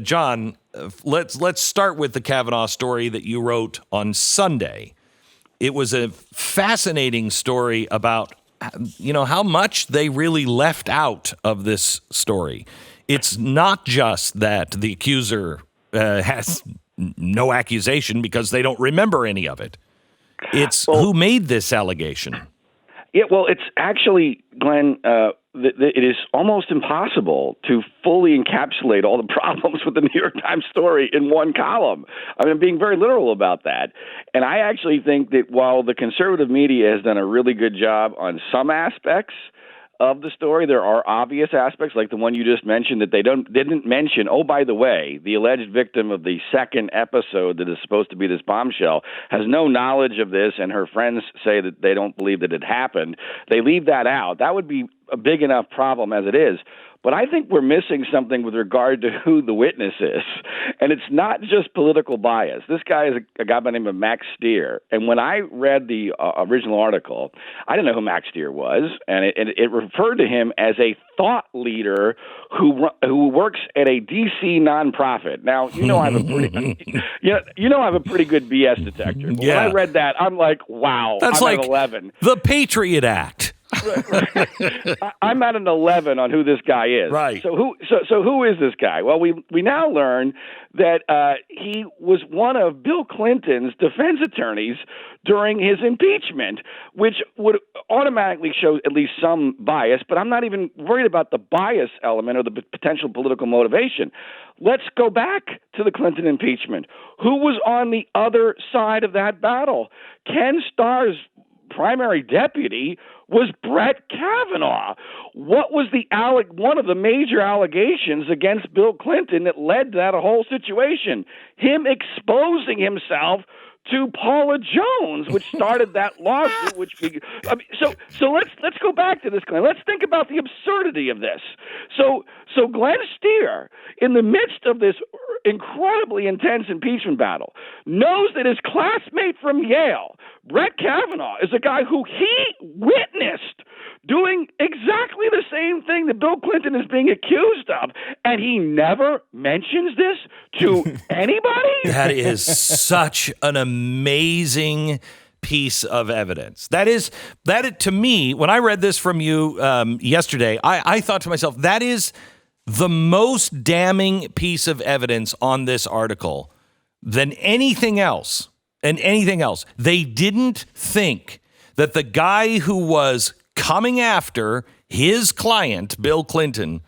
John, let's start with the Kavanaugh story that you wrote on Sunday. It was a fascinating story about, how much they really left out of this story. It's not just that the accuser has no accusation because they don't remember any of it. It's who made this allegation. Yeah, well, it's actually, Glenn, it is almost impossible to fully encapsulate all the problems with the New York Times story in one column. I mean, I'm being very literal about that. And I actually think that while the conservative media has done a really good job on some aspects of the story, there are obvious aspects like the one you just mentioned that they didn't mention. Oh, by the way, the alleged victim of the second episode that is supposed to be this bombshell has no knowledge of this, and her friends say that they don't believe that it happened. They leave that out. That would be a big enough problem as it is. But I think we're missing something with regard to who the witness is. And it's not just political bias. This guy is a guy by the name of Max Stier. And when I read the original article, I didn't know who Max Stier was. And it referred to him as a thought leader who works at a D.C. nonprofit. Now, I have a pretty, I have a pretty good BS detector. But when I read that, I'm like, wow, that's I'm like at 11. The Patriot Act. I'm at an 11 on who this guy is. Right. So who is this guy? Well, we now learn that he was one of Bill Clinton's defense attorneys during his impeachment, which would automatically show at least some bias. But I'm not even worried about the bias element or the potential political motivation. Let's go back to the Clinton impeachment. Who was on the other side of that battle? Ken Starr's primary deputy was Brett Kavanaugh. What was one of the major allegations against Bill Clinton that led to that whole situation? Him exposing himself to Paula Jones, which started that lawsuit. So let's go back to this, Glenn. Let's think about the absurdity of this. So Glenn Stier, in the midst of this incredibly intense impeachment battle, knows that his classmate from Yale, Brett Kavanaugh, is a guy who he witnessed doing exactly the same thing that Bill Clinton is being accused of, and he never mentions this to anybody? That is such an amazing piece of evidence. To me, when I read this from you yesterday, I thought to myself, that is the most damning piece of evidence on this article than anything else. They didn't think that the guy who was coming after his client, Bill Clinton,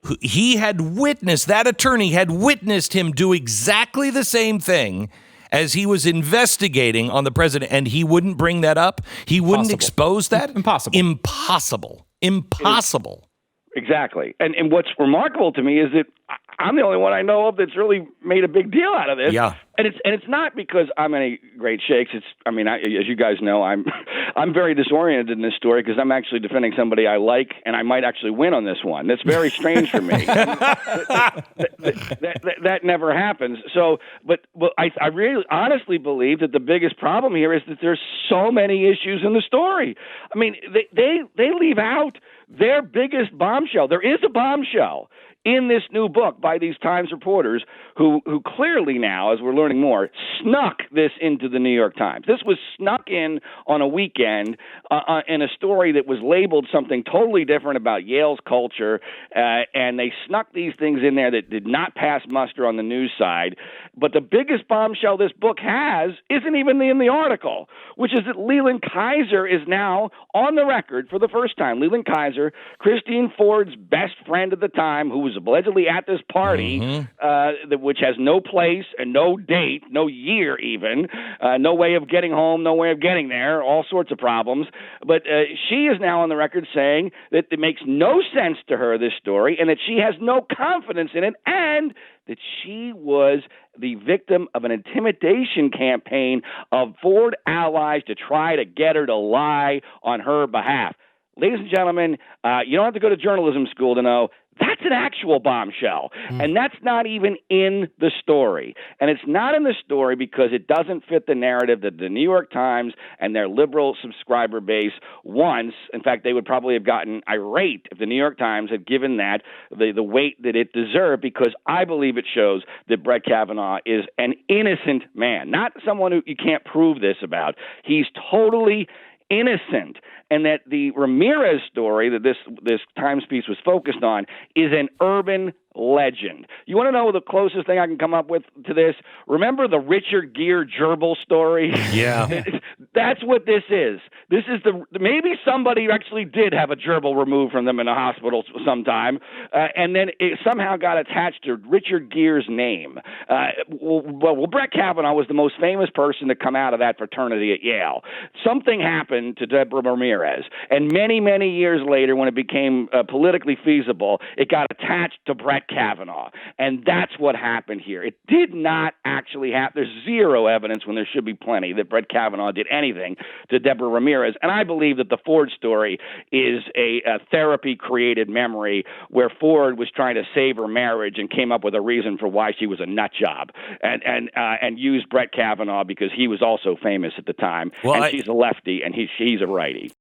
that attorney had witnessed him do exactly the same thing as he was investigating on the president, and he wouldn't bring that up. He wouldn't expose that. Impossible. Exactly. And what's remarkable to me is that I'm the only one I know of that's really made a big deal out of this. Yeah. And it's not because I'm any great shakes. As you guys know, I'm very disoriented in this story because I'm actually defending somebody I like, and I might actually win on this one. That's very strange for me. that never happens. So, but I really honestly believe that the biggest problem here is that there's so many issues in the story. I mean, they leave out their biggest bombshell. There is a bombshell in this new book by these Times reporters who clearly now, as we're learning more, snuck this into the New York Times. This was snuck in on a weekend in a story that was labeled something totally different about Yale's culture, and they snuck these things in there that did not pass muster on the news side. But the biggest bombshell this book has isn't even in the article, which is that Leland Kaiser is now on the record for the first time. Leland Kaiser, Christine Ford's best friend at the time, who was allegedly at this party, which has no place and no date, no year even, no way of getting home, no way of getting there, all sorts of problems. But she is now on the record saying that it makes no sense to her, this story, and that she has no confidence in it, and that she was the victim of an intimidation campaign of Ford allies to try to get her to lie on her behalf. Ladies and gentlemen, you don't have to go to journalism school to know That's an actual bombshell. And that's not even in the story. And it's not in the story because it doesn't fit the narrative that the New York Times and their liberal subscriber base wants. In fact, they would probably have gotten irate if the New York Times had given that the weight that it deserved, because I believe it shows that Brett Kavanaugh is an innocent man, not someone who you can't prove this about. He's totally innocent, and that the Ramirez story that this Times piece was focused on is an urban legend. You want to know the closest thing I can come up with to this? Remember the Richard Gere gerbil story? Yeah. That's what this is. This is maybe somebody actually did have a gerbil removed from them in a hospital sometime, and then it somehow got attached to Richard Gere's name. Well, Brett Kavanaugh was the most famous person to come out of that fraternity at Yale. Something happened to Deborah Ramirez, and many, many years later, when it became politically feasible, it got attached to Brett Kavanaugh, and that's what happened here. It did not actually happen. There's zero evidence, when there should be plenty, that Brett Kavanaugh did anything to Deborah Ramirez, and I believe that the Ford story is a therapy-created memory where Ford was trying to save her marriage and came up with a reason for why she was a nut job, and used Brett Kavanaugh because he was also famous at the time, and she's a lefty and he's a righty.